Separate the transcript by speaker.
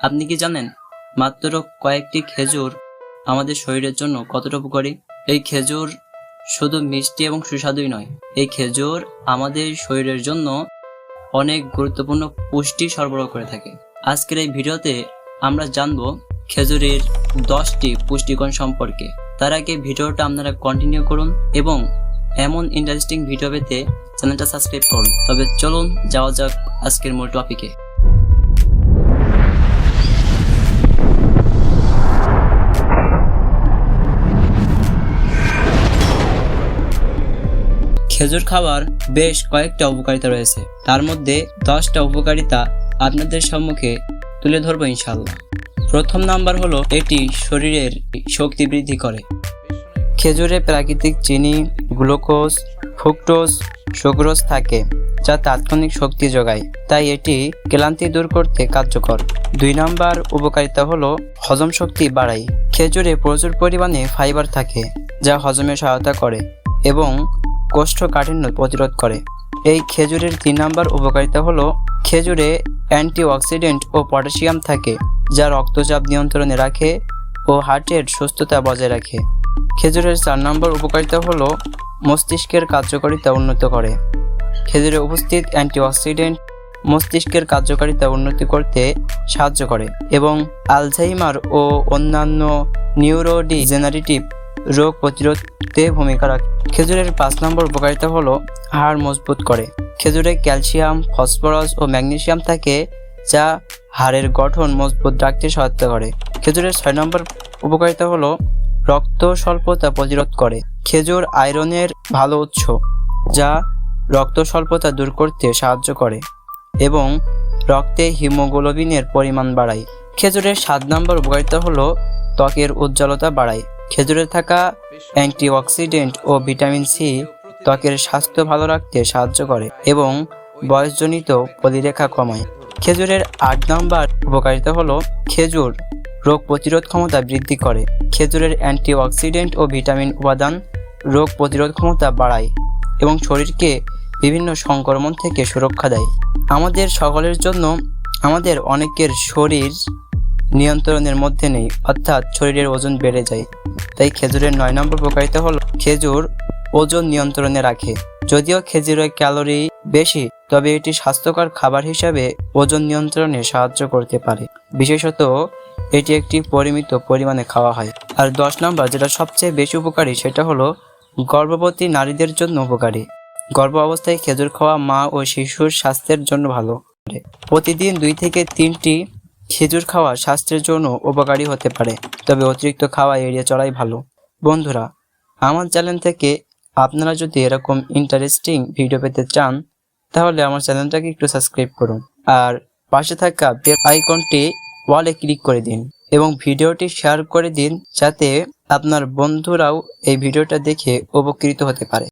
Speaker 1: আপনি কি জানেন মাত্র কয়েকটি খেজুর আমাদের শরীরের জন্য কতটা উপকারী? এই খেজুর শুধু মিষ্টি এবং সুস্বাদুই নয়, এই খেজুর আমাদের শরীরের জন্য অনেক গুরুত্বপূর্ণ পুষ্টি সরবরাহ করে থাকে। আজকের এই ভিডিওতে আমরা জানবো খেজুরের 10টি পুষ্টিগুণ সম্পর্কে। তার আগে ভিডিওটা আপনারা কন্টিনিউ করুন এবং এমন ইন্টারেস্টিং ভিডিও পেতে চ্যানেলটা সাবস্ক্রাইব করুন। তবে চলুন যাওয়া যাক আজকের মূল টপিকে। খেজুর খাওয়ার বেশ কয়েকটা উপকারিতা রয়েছে, তার মধ্যে 10টা উপকারিতা আপনাদের সম্মুখে তুলে ধরবো ইনশাআল্লাহ। প্রথম নাম্বার হলো এটি শরীরের শক্তি বৃদ্ধি করে। খেজুরে প্রাকৃতিক চিনি, গ্লুকোজ, ফ্রুক্টোজ, সুক্রোজ থাকে যা তাৎক্ষণিক শক্তি যোগায়, তাই এটি ক্লান্তি দূর করতে কার্যকর। 2 নাম্বার উপকারিতা হলো হজম শক্তি বাড়ায়। খেজুরে প্রচুর পরিমাণে ফাইবার থাকে যা হজমে সহায়তা করে এবং কোষ্ঠকাঠিন্য প্রতিরোধ করে। এই খেজুরের 3 নাম্বার উপকারিতা হলো খেজুরে অ্যান্টিঅক্সিডেন্ট ও পটাশিয়াম থাকে যা রক্তচাপ নিয়ন্ত্রণে রাখে ও হার্টের সুস্থতা বজায় রাখে। খেজুরের 4 নম্বর উপকারিতা হলো মস্তিষ্কের কার্যকারিতা উন্নত করে। খেজুরে উপস্থিত অ্যান্টিঅক্সিডেন্ট মস্তিষ্কের কার্যকারিতা উন্নতি করতে সাহায্য করে এবং আলঝাইমার ও অন্যান্য নিউরোডিজেনারেটিভ রোগ প্রতিরোধে ভূমিকা রাখে। খেজুরের 5 নম্বর উপকারিতা হলো হাড় মজবুত করে। খেজুরে ক্যালসিয়াম, ফসফরাস ও ম্যাগনেসিয়াম থাকে যা হাড়ের গঠন মজবুত রাখতে সহায়তা করে। খেজুরের 6 নম্বর উপকারিতা হলো রক্ত স্বল্পতা প্রতিরোধ করে। খেজুর আয়রনের ভালো উৎস যা রক্ত স্বল্পতা দূর করতে সাহায্য করে এবং রক্তে হিমোগ্লোবিনের পরিমাণ বাড়ায়। খেজুরের 7 নম্বর উপকারিতা হলো ত্বকের উজ্জ্বলতা বাড়ায়। খেজুরে থাকা অ্যান্টিঅক্সিডেন্ট ও ভিটামিন সি ত্বকের স্বাস্থ্য ভালো রাখতে সাহায্য করে এবং বয়সজনিত পলিরেখা কমায়। খেজুরের 8 নম্বর উপকারিতা হলো খেজুর রোগ প্রতিরোধ ক্ষমতা বৃদ্ধি করে। খেজুরের অ্যান্টিঅক্সিডেন্ট ও ভিটামিন উপাদান রোগ প্রতিরোধ ক্ষমতা বাড়ায় এবং শরীরকে বিভিন্ন সংক্রমণ থেকে সুরক্ষা দেয়। আমাদের সকলের জন্য আমাদের অনেকের শরীর নিয়ন্ত্রণের মধ্যে নেই, অর্থাৎ শরীরের ওজন বেড়ে যায়। তাই খেজুরের 9 নম্বর উপকারিতা হলো খেজুর ওজন নিয়ন্ত্রণে রাখে। যদিও খেজুরে ক্যালোরি বেশি, তবে এটি স্বাস্থ্যকর খাবার হিসাবে ওজন নিয়ন্ত্রণে সাহায্য করতে পারে, বিশেষত এটি একটি পরিমিত পরিমাণে খাওয়া হয়। আর 10 নম্বর যেটা সবচেয়ে বেশি উপকারী সেটা হলো গর্ভবতী নারীদের জন্য উপকারী। গর্ভ অবস্থায় খেজুর খাওয়া মা ও শিশুর স্বাস্থ্যের জন্য ভালো। প্রতিদিন 2 থেকে 3টি খেজুর খাওয়া স্বাস্থ্যের জন্য উপকারী হতে পারে, তবে অতিরিক্ত খাওয়া এড়িয়ে চলাই ভালো। বন্ধুরা, আমার চ্যানেল থেকে আপনারা যদি এরকম ইন্টারেস্টিং ভিডিও পেতে চান তাহলে আমার চ্যানেলটাকে একটু সাবস্ক্রাইব করুন আর পাশে থাকা বেল আইকনটি ওয়ালে ক্লিক করে দিন এবং ভিডিওটি শেয়ার করে দিন যাতে আপনার বন্ধুরাও এই ভিডিওটা দেখে উপকৃত হতে পারে।